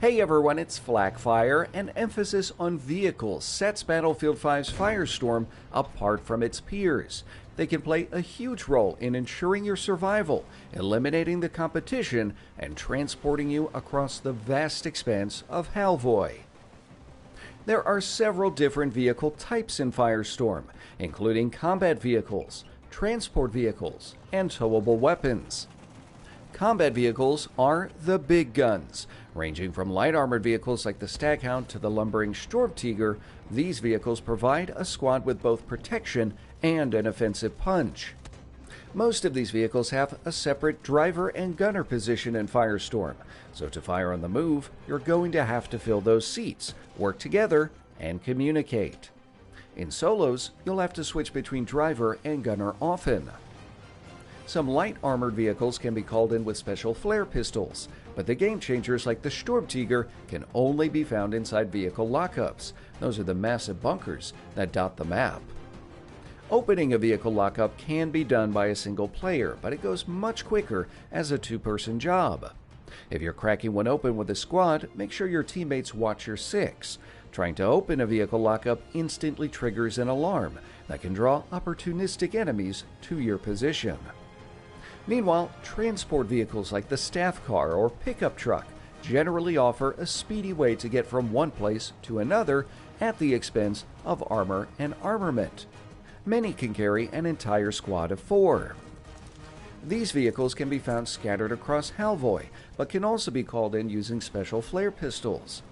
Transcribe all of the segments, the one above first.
Hey everyone, it's Flakfire. An emphasis on vehicles sets Battlefield 5's Firestorm apart from its peers. They can play a huge role in ensuring your survival, eliminating the competition, and transporting you across the vast expanse of Halvoy. There are several different vehicle types in Firestorm, including combat vehicles, transport vehicles, and towable weapons. Combat vehicles are the big guns. Ranging from light armored vehicles like the Staghound to the lumbering Sturmtiger, these vehicles provide a squad with both protection and an offensive punch. Most of these vehicles have a separate driver and gunner position in Firestorm, so to fire on the move, you're going to have to fill those seats, work together, and communicate. In solos, you'll have to switch between driver and gunner often. Some light armored vehicles can be called in with special flare pistols, but the game changers like the Sturmtiger can only be found inside vehicle lockups. Those are the massive bunkers that dot the map. Opening a vehicle lockup can be done by a single player, but it goes much quicker as a two-person job. If you're cracking one open with a squad, make sure your teammates watch your six. Trying to open a vehicle lockup instantly triggers an alarm that can draw opportunistic enemies to your position. Meanwhile, transport vehicles like the staff car or pickup truck generally offer a speedy way to get from one place to another at the expense of armor and armament. Many can carry an entire squad of 4. These vehicles can be found scattered across Halvoy, but can also be called in using special flare pistols.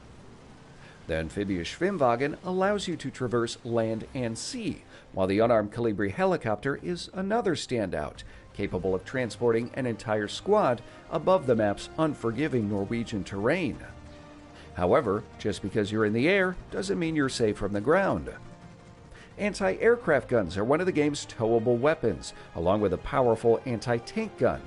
The amphibious Schwimmwagen allows you to traverse land and sea, while the unarmed Colibri helicopter is another standout, capable of transporting an entire squad above the map's unforgiving Norwegian terrain. However, just because you're in the air doesn't mean you're safe from the ground. Anti-aircraft guns are one of the game's towable weapons, along with a powerful anti-tank gun.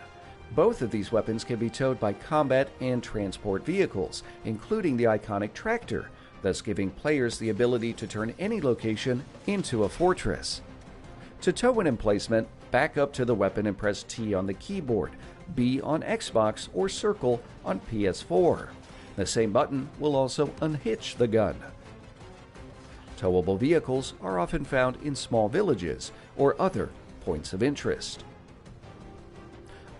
Both of these weapons can be towed by combat and transport vehicles, including the iconic tractor, thus giving players the ability to turn any location into a fortress. To tow an emplacement, back up to the weapon and press T on the keyboard, B on Xbox, or circle on PS4. The same button will also unhitch the gun. Towable vehicles are often found in small villages or other points of interest.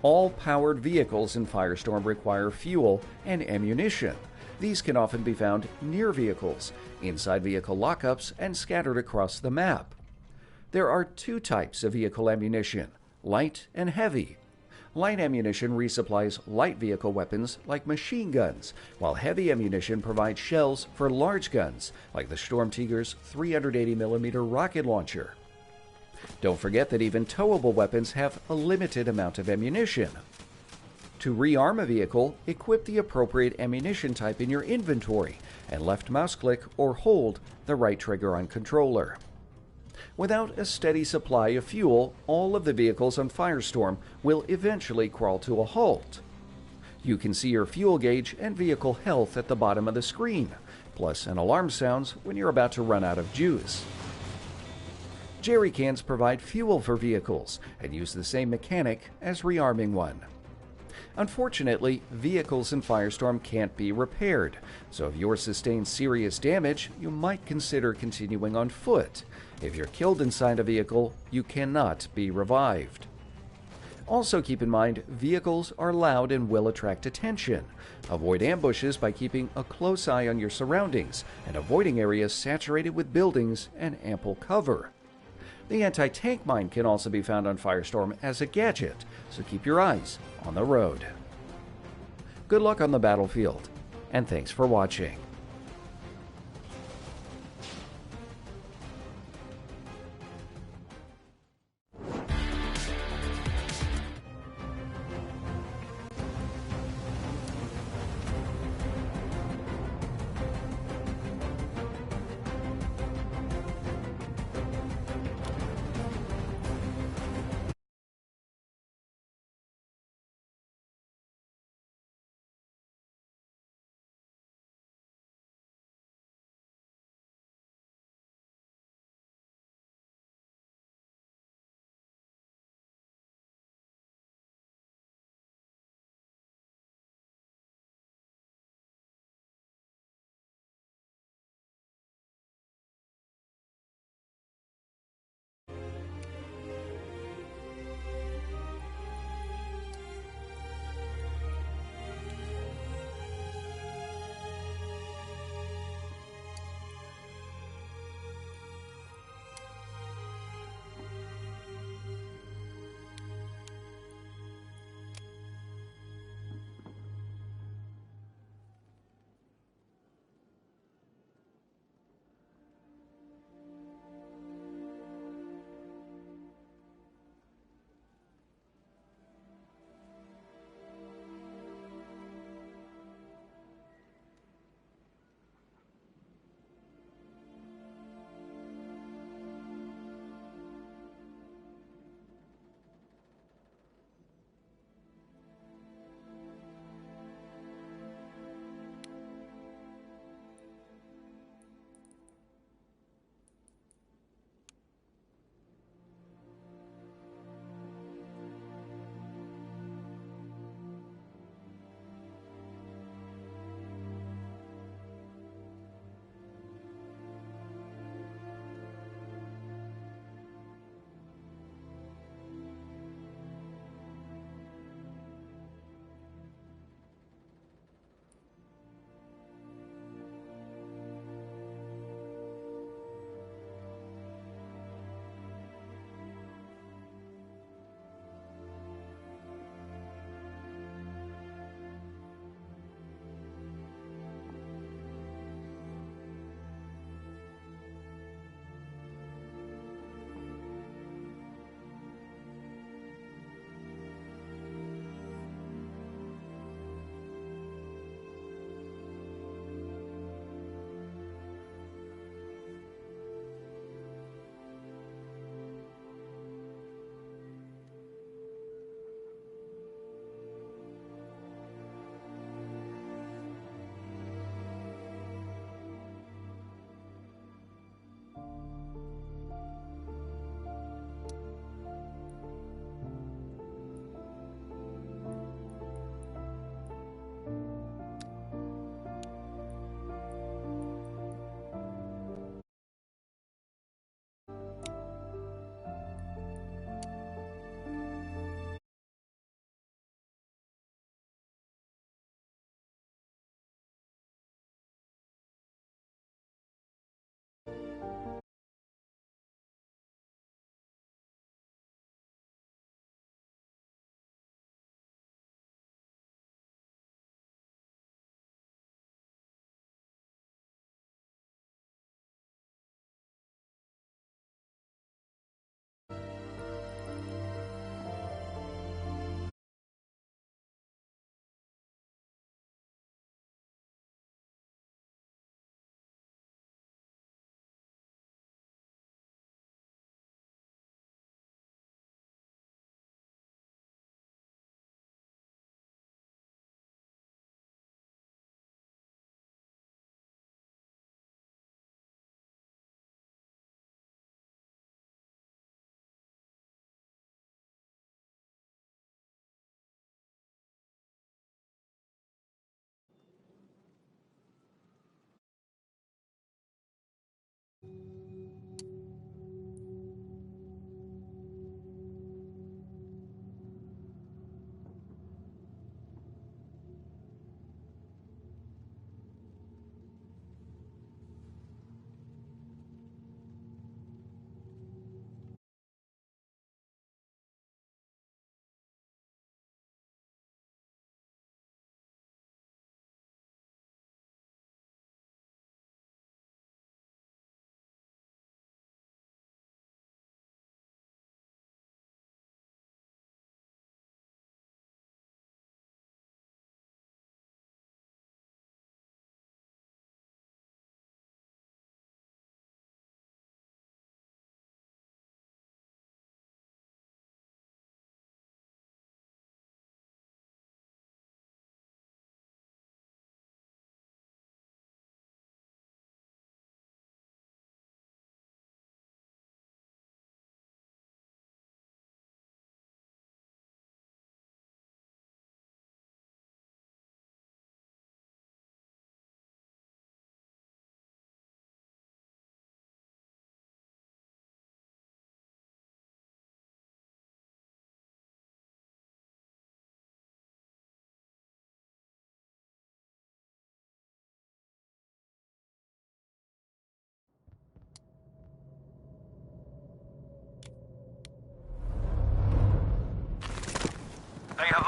All powered vehicles in Firestorm require fuel and ammunition. These can often be found near vehicles, inside vehicle lockups, and scattered across the map. There are 2 types of vehicle ammunition, light and heavy. Light ammunition resupplies light vehicle weapons like machine guns, while heavy ammunition provides shells for large guns like the Sturmtiger's 380mm rocket launcher. Don't forget that even towable weapons have a limited amount of ammunition. To rearm a vehicle, equip the appropriate ammunition type in your inventory and left mouse click or hold the right trigger on controller. Without a steady supply of fuel, all of the vehicles on Firestorm will eventually crawl to a halt. You can see your fuel gauge and vehicle health at the bottom of the screen, plus an alarm sounds when you're about to run out of juice. Jerry cans provide fuel for vehicles and use the same mechanic as rearming one. Unfortunately, vehicles in Firestorm can't be repaired, so if yours sustains serious damage, you might consider continuing on foot. If you're killed inside a vehicle, you cannot be revived. Also keep in mind, vehicles are loud and will attract attention. Avoid ambushes by keeping a close eye on your surroundings and avoiding areas saturated with buildings and ample cover. The anti-tank mine can also be found on Firestorm as a gadget, so keep your eyes on the road. Good luck on the battlefield, and thanks for watching.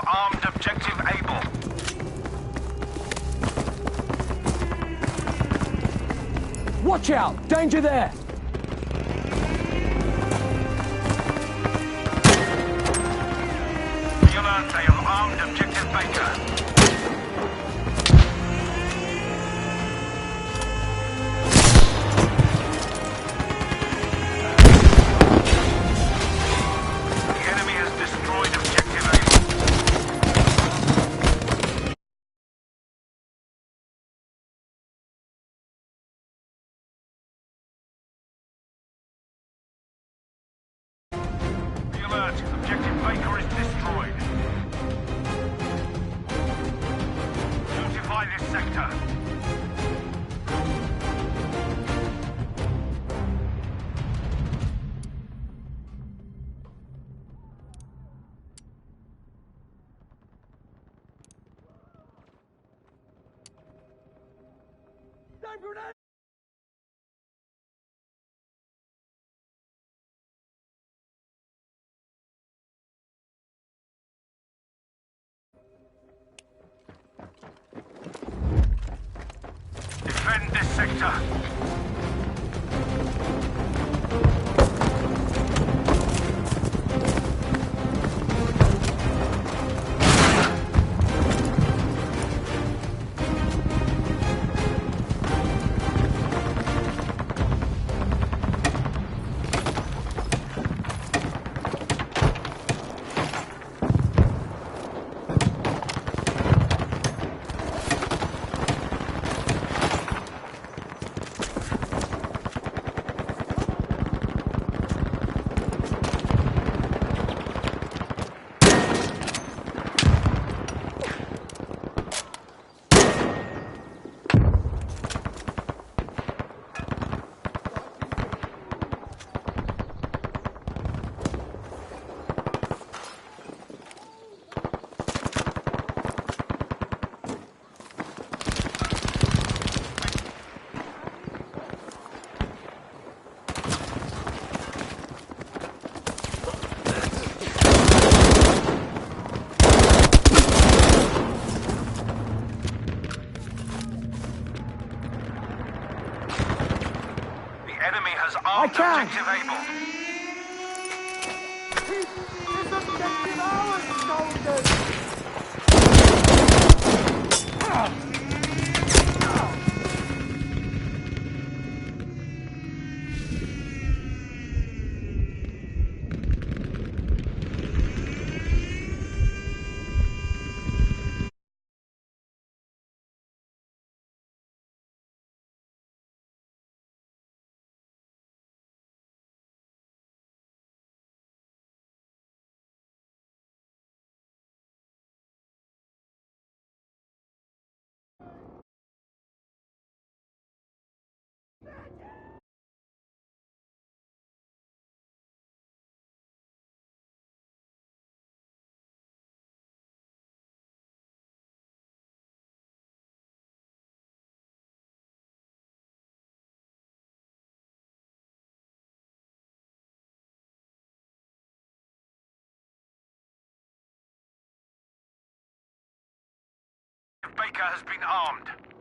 armed objective Able. Watch out! Danger there! Be alert, they have armed objective Baker. The enemy has destroyed objective Able. Be alert, objective Baker is destroyed. Fortify this sector. Defend this sector. The enemy has armed objective Able. Baker has been armed.